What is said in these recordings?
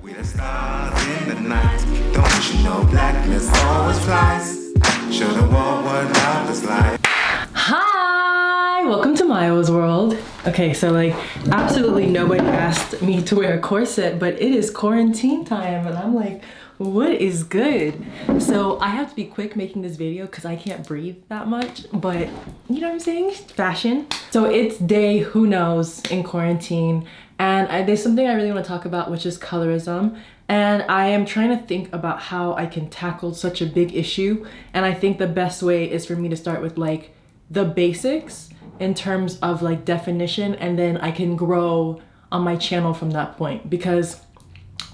We the stars in the night. Don't you know blackness always flies? Show the world what love is like. Hi! Welcome to Mayo's world. Okay, so like absolutely nobody asked me to wear a corset, but it is quarantine time and I'm like, what is good? So I have to be quick making this video because I can't breathe that much, but you know what I'm saying? Fashion. So it's day who knows in quarantine, and there's something I really want to talk about, which is colorism. And I am trying to think about how I can tackle such a big issue. And I think the best way is for me to start with like the basics in terms of like definition, and then I can grow on my channel from that point, because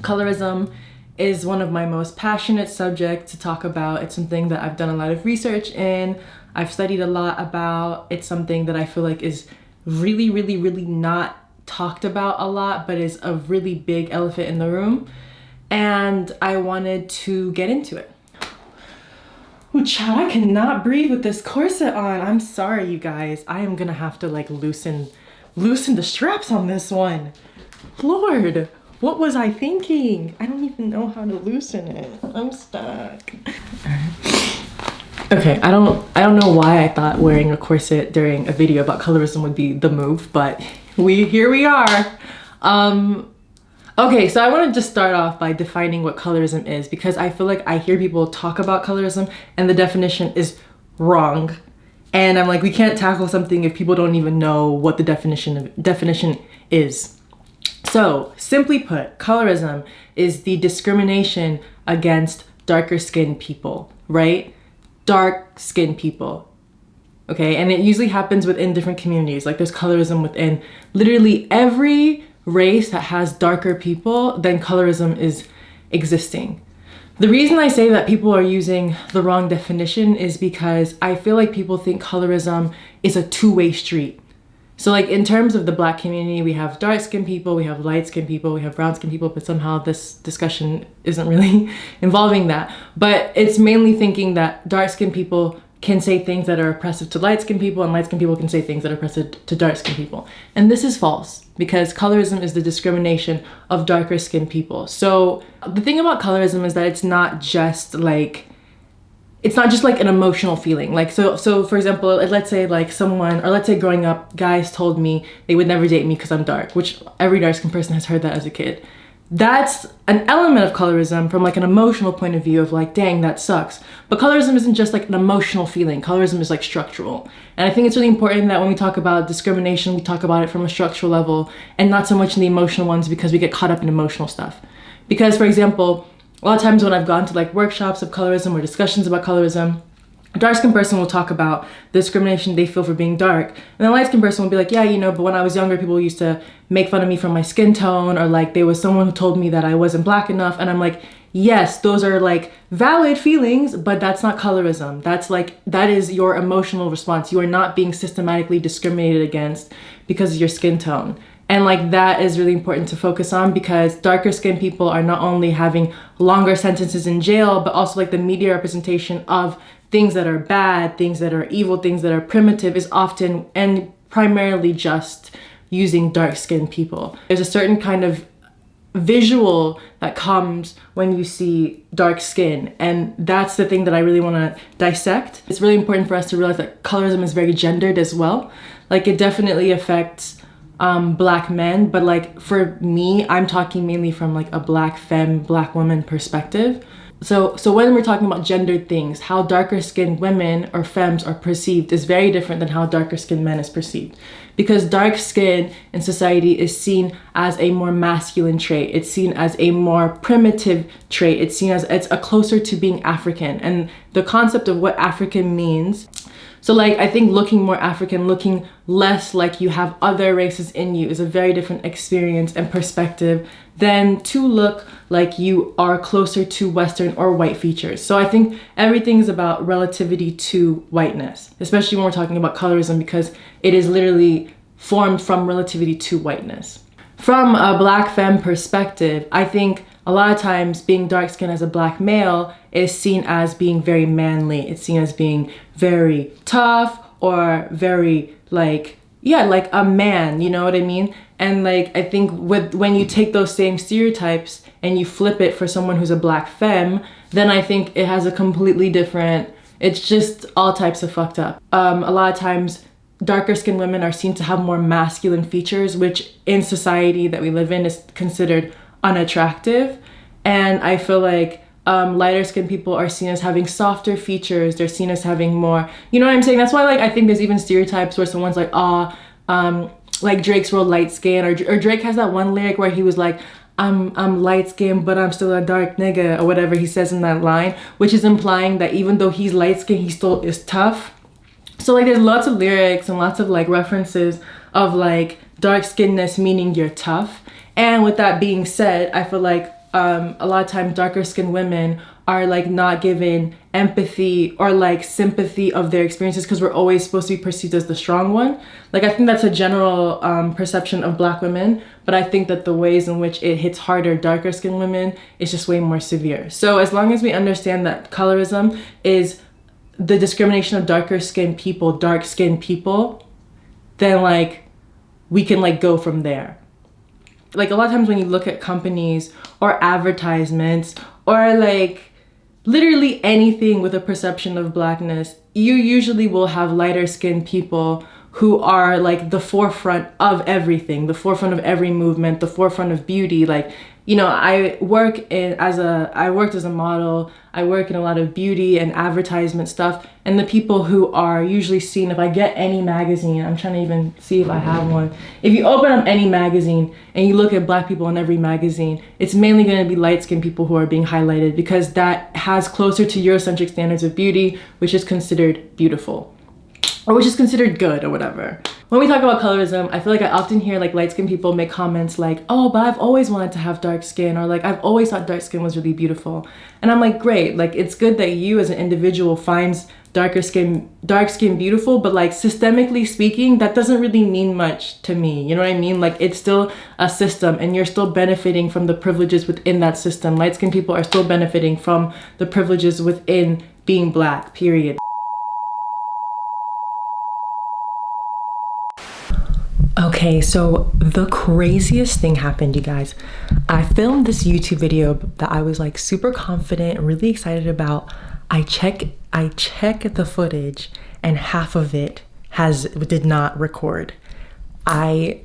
colorism is one of my most passionate subjects to talk about. It's something that I've done a lot of research in, I've studied a lot about. It's something that I feel like is really not talked about a lot, but is a really big elephant in the room. And I wanted to get into it. Ooh, child, I cannot breathe with this corset on. I'm sorry, you guys. I am gonna have to like loosen the straps on this one. Lord, what was I thinking? I don't even know how to loosen it. I'm stuck. Okay, I don't know why I thought wearing a corset during a video about colorism would be the move, but here we are. Okay, so I want to just start off by defining what colorism is, because I feel like I hear people talk about colorism and the definition is wrong. And I'm like, we can't tackle something if people don't even know what the definition is. So, simply put, colorism is the discrimination against darker skinned people, right? Dark skinned people. Okay, and it usually happens within different communities. Like there's colorism within literally every race that has darker people, then colorism is existing. The reason I say that people are using the wrong definition is because I feel like people think colorism is a two-way street. So like in terms of the Black community, we have dark skinned people, we have light skinned people, we have brown skinned people, but somehow this discussion isn't really involving that. But it's mainly thinking that dark skinned people can say things that are oppressive to light skinned people, and light skinned people can say things that are oppressive to dark skinned people. And this is false, because colorism is the discrimination of darker skinned people. So the thing about colorism is that it's not just like an emotional feeling. Like, so for example, let's say like someone, or let's say growing up, guys told me they would never date me because I'm dark, which every dark-skinned person has heard that as a kid. That's an element of colorism from like an emotional point of view of like, dang, that sucks. But colorism isn't just like an emotional feeling. Colorism is like structural. And I think it's really important that when we talk about discrimination, we talk about it from a structural level and not so much in the emotional ones, because we get caught up in emotional stuff. Because for example, a lot of times when I've gone to like workshops of colorism or discussions about colorism, a dark-skinned person will talk about the discrimination they feel for being dark. And the light-skinned person will be like, yeah, you know, but when I was younger, people used to make fun of me from my skin tone, or like there was someone who told me that I wasn't black enough. And I'm like, yes, those are like valid feelings, but that's not colorism. That is your emotional response. You are not being systematically discriminated against because of your skin tone. And like that is really important to focus on, because darker skinned people are not only having longer sentences in jail, but also like the media representation of things that are bad, things that are evil, things that are primitive is often and primarily just using dark skinned people. There's a certain kind of visual that comes when you see dark skin, and that's the thing that I really want to dissect. It's really important for us to realize that colorism is very gendered as well. Like it definitely affects Black men, but like for me, I'm talking mainly from like a Black femme, Black woman perspective. So when we're talking about gendered things, how darker skinned women or femmes are perceived is very different than how darker skinned men is perceived. Because dark skin in society is seen as a more masculine trait. It's seen as a more primitive trait. It's seen as it's a closer to being African. And the concept of what African means, so like I think looking more African, looking less like you have other races in you, is a very different experience and perspective than to look like you are closer to Western or white features. So I think everything's about relativity to whiteness, especially when we're talking about colorism, because it is literally formed from relativity to whiteness. From a Black femme perspective, I think a lot of times being dark skinned as a Black male is seen as being very manly. It's seen as being very tough, or very like, yeah, like a man, you know what I mean? And like I think when you take those same stereotypes and you flip it for someone who's a black femme, then I think it has a completely different, it's just all types of fucked up. A lot of times darker skinned women are seen to have more masculine features, which in society that we live in is considered unattractive. And I feel like lighter skinned people are seen as having softer features. They're seen as having more, you know what I'm saying? That's why like I think there's even stereotypes where someone's like, like Drake's real light skin, or Drake has that one lyric where he was like, I'm light skinned but I'm still a dark nigga, or whatever he says in that line, which is implying that even though he's light skinned, he still is tough. So like there's lots of lyrics and lots of like references of like dark skinnedness meaning you're tough. And with that being said, I feel like a lot of times darker skinned women are like not given empathy or like sympathy of their experiences because we're always supposed to be perceived as the strong one. Like I think that's a general perception of black women, but I think that the ways in which it hits harder darker skinned women is just way more severe. So as long as we understand that colorism is the discrimination of darker skinned people, dark skinned people, then like we can like go from there. Like a lot of times when you look at companies or advertisements or like literally anything with a perception of blackness, you usually will have lighter skinned people who are like the forefront of everything, the forefront of every movement, the forefront of beauty. Like, you know, I worked as a model. I work in a lot of beauty and advertisement stuff. And the people who are usually seen, if I get any magazine, I'm trying to even see if I have one. If you open up any magazine and you look at black people in every magazine, it's mainly going to be light-skinned people who are being highlighted because that has closer to Eurocentric standards of beauty, which is considered beautiful. Or which is considered good or whatever. When we talk about colorism, I feel like I often hear like light-skinned people make comments like, oh, but I've always wanted to have dark skin, or like I've always thought dark skin was really beautiful. And I'm like, great, like it's good that you as an individual finds dark skin beautiful, but like systemically speaking, that doesn't really mean much to me. You know what I mean? Like it's still a system and you're still benefiting from the privileges within that system. Light-skinned people are still benefiting from the privileges within being black, period. Okay, so the craziest thing happened, you guys. I filmed this YouTube video that I was like super confident, really excited about. I check the footage and half of it did not record. I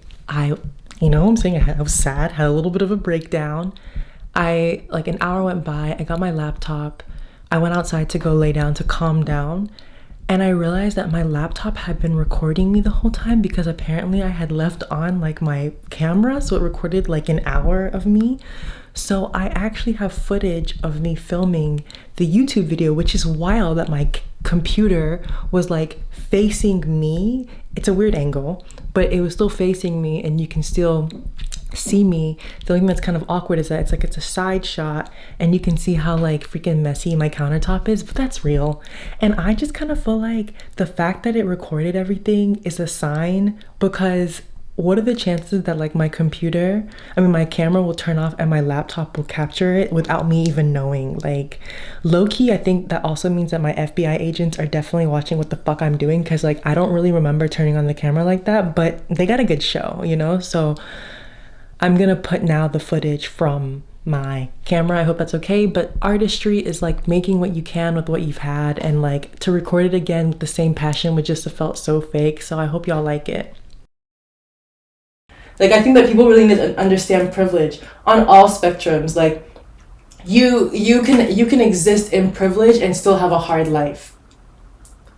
you know what I'm saying, I was sad, had a little bit of a breakdown. Like an hour went by, I got my laptop, I went outside to go lay down to calm down. And I realized that my laptop had been recording me the whole time because apparently I had left on like my camera, so it recorded like an hour of me. So I actually have footage of me filming the YouTube video, which is wild that my computer was like facing me. It's a weird angle, but it was still facing me and you can still see me. The only thing that's kind of awkward is that it's a side shot and you can see how like freaking messy my countertop is, but that's real. And I just kind of feel like the fact that it recorded everything is a sign, because what are the chances that like my camera will turn off and my laptop will capture it without me even knowing? Like low-key, I think that also means that my FBI agents are definitely watching what the fuck I'm doing, because like I don't really remember turning on the camera like that, but they got a good show, you know? So I'm gonna put now the footage from my camera. I hope that's okay, but artistry is like making what you can with what you've had, and like to record it again with the same passion would just have felt so fake. So I hope y'all like it. Like I think that people really need to understand privilege on all spectrums. Like you can exist in privilege and still have a hard life.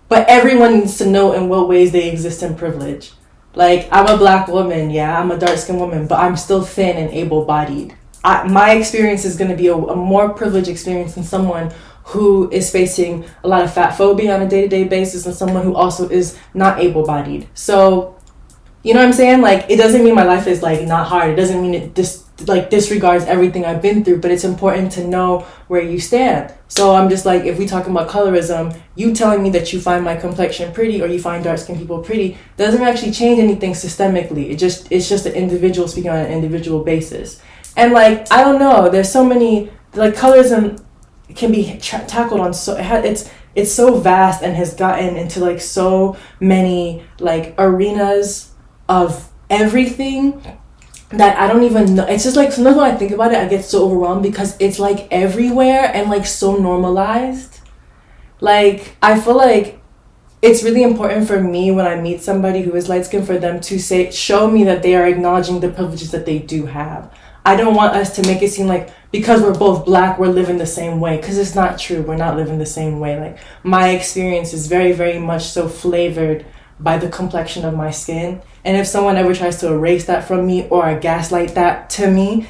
But everyone needs to know in what ways they exist in privilege. Like, I'm a black woman, yeah, I'm a dark-skinned woman, but I'm still thin and able-bodied. My experience is going to be a more privileged experience than someone who is facing a lot of fat phobia on a day-to-day basis and someone who also is not able-bodied. So, you know what I'm saying? Like, it doesn't mean my life is, like, not hard. It doesn't mean it disregards everything I've been through, but it's important to know where you stand. So I'm just like, if we talking about colorism, you telling me that you find my complexion pretty or you find dark-skinned people pretty doesn't actually change anything systemically. It's just an individual speaking on an individual basis. And like, I don't know, there's so many, like colorism can be tackled on it's so vast and has gotten into like so many like arenas of everything that I don't even know. It's just like sometimes when I think about it, I get so overwhelmed because it's like everywhere and like so normalized. Like, I feel like it's really important for me when I meet somebody who is light skinned for them to show me that they are acknowledging the privileges that they do have. I don't want us to make it seem like because we're both black, we're living the same way, because it's not true. We're not living the same way. Like, my experience is very, very much so flavored by the complexion of my skin. And if someone ever tries to erase that from me or gaslight that to me,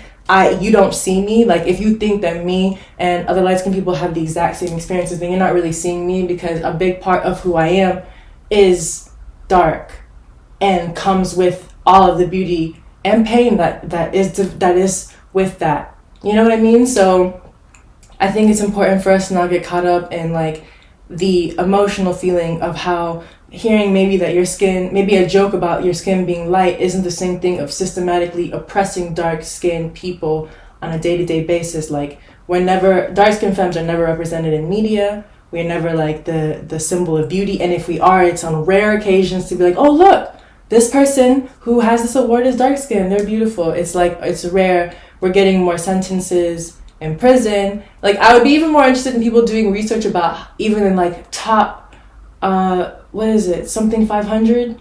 you don't see me. Like, if you think that me and other light-skinned people have the exact same experiences, then you're not really seeing me, because a big part of who I am is dark and comes with all of the beauty and pain that is with that. You know what I mean? So I think it's important for us to not get caught up in like the emotional feeling of how hearing maybe that your skin, maybe a joke about your skin being light isn't the same thing of systematically oppressing dark-skinned people on a day-to-day basis. Like, dark-skinned femmes are never represented in media. We're never like the symbol of beauty. And if we are, it's on rare occasions to be like, oh, look, this person who has this award is dark-skinned, they're beautiful. It's like, it's rare. We're getting more sentences in prison. Like, I would be even more interested in people doing research about even in like top, what is it, something 500?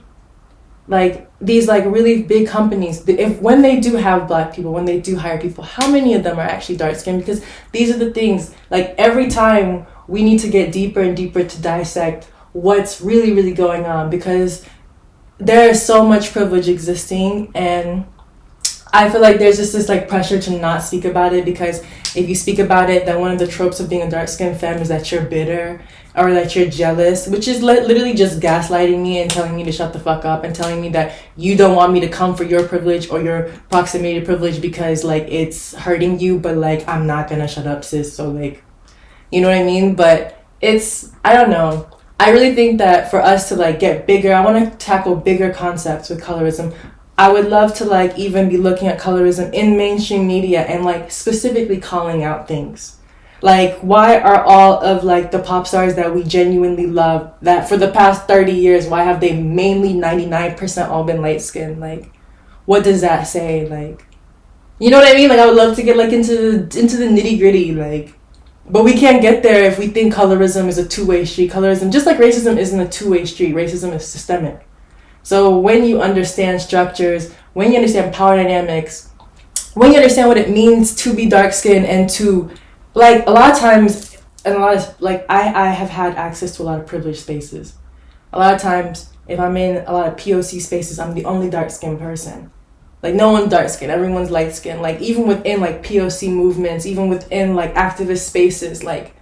Like, these like really big companies, when they do have black people, when they do hire people, how many of them are actually dark-skinned? Because these are the things, like, every time we need to get deeper and deeper to dissect what's really, really going on, because there is so much privilege existing, and I feel like there's just this like pressure to not speak about it, because if you speak about it, then one of the tropes of being a dark-skinned femme is that you're bitter or that you're jealous, which is literally just gaslighting me and telling me to shut the fuck up and telling me that you don't want me to come for your privilege or your proximity to privilege because like it's hurting you, but like I'm not gonna shut up, sis. So like, you know what I mean? But I don't know. I really think that for us to like get bigger, I want to tackle bigger concepts with colorism. I would love to like even be looking at colorism in mainstream media and like specifically calling out things. Like, why are all of like the pop stars that we genuinely love, that for the past 30 years, why have they mainly 99% all been light skinned? Like, what does that say? Like, you know what I mean? Like, I would love to get like into the nitty gritty, like, but we can't get there if we think colorism is a two-way street. Colorism, just like racism, isn't a two-way street. Racism is systemic. So when you understand structures, when you understand power dynamics, when you understand what it means to be dark-skinned and to, like, a lot of times, and a lot of, like, I have had access to a lot of privileged spaces. A lot of times, if I'm in a lot of POC spaces, I'm the only dark-skinned person. Like, no one's dark-skinned, everyone's light-skinned. Like, even within, like, POC movements, even within, like, activist spaces, like,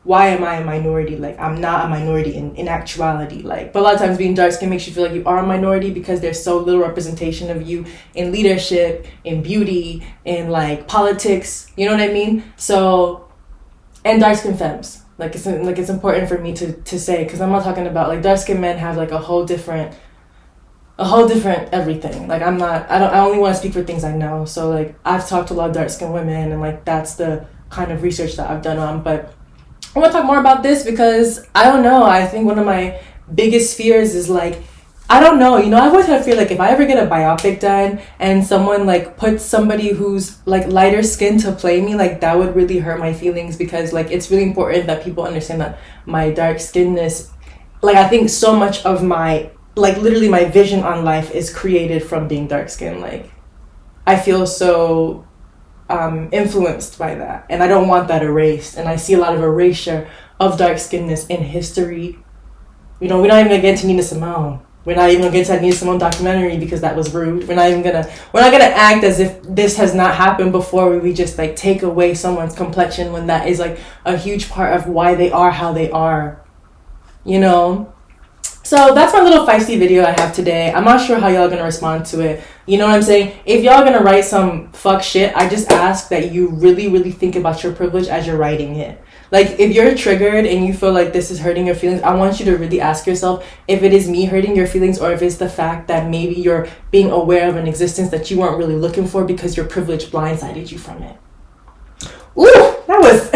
why am I a minority? Like, I'm not a minority in actuality. Like, but a lot of times being dark-skinned makes you feel like you are a minority because there's so little representation of you in leadership, in beauty, in, like, politics. You know what I mean? So, and dark-skinned femmes. Like, it's important for me to say, because I'm not talking about, like, dark-skinned men have, like, a whole different everything. Like, I only want to speak for things I know. So, like, I've talked to a lot of dark-skinned women, and, like, that's the kind of research that I've done on, but I want to talk more about this because, I don't know, I think one of my biggest fears is, like, I don't know, you know, I've always had a fear, like, if I ever get a biopic done and someone, like, puts somebody who's, like, lighter skin to play me, like, that would really hurt my feelings, because, like, it's really important that people understand that my dark skinness, like, I think so much of my, like, literally my vision on life is created from being dark skinned. Like, I feel so influenced by that, and I don't want that erased, and I see a lot of erasure of dark skinnedness in history. You know, we're not even gonna get into Nina Simone. We're not even gonna get to that Nina Simone documentary because that was rude. We're not gonna act as if this has not happened before, where we just like take away someone's complexion when that is like a huge part of why they are how they are, you know? So that's my little feisty video I have today. I'm not sure how y'all gonna respond to it. You know what I'm saying? If y'all gonna write some fuck shit, I just ask that you really, really think about your privilege as you're writing it. Like, if you're triggered and you feel like this is hurting your feelings, I want you to really ask yourself if it is me hurting your feelings, or if it's the fact that maybe you're being aware of an existence that you weren't really looking for because your privilege blindsided you from it. Ooh, that was...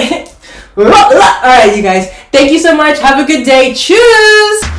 All right, you guys. Thank you so much. Have a good day. Cheers!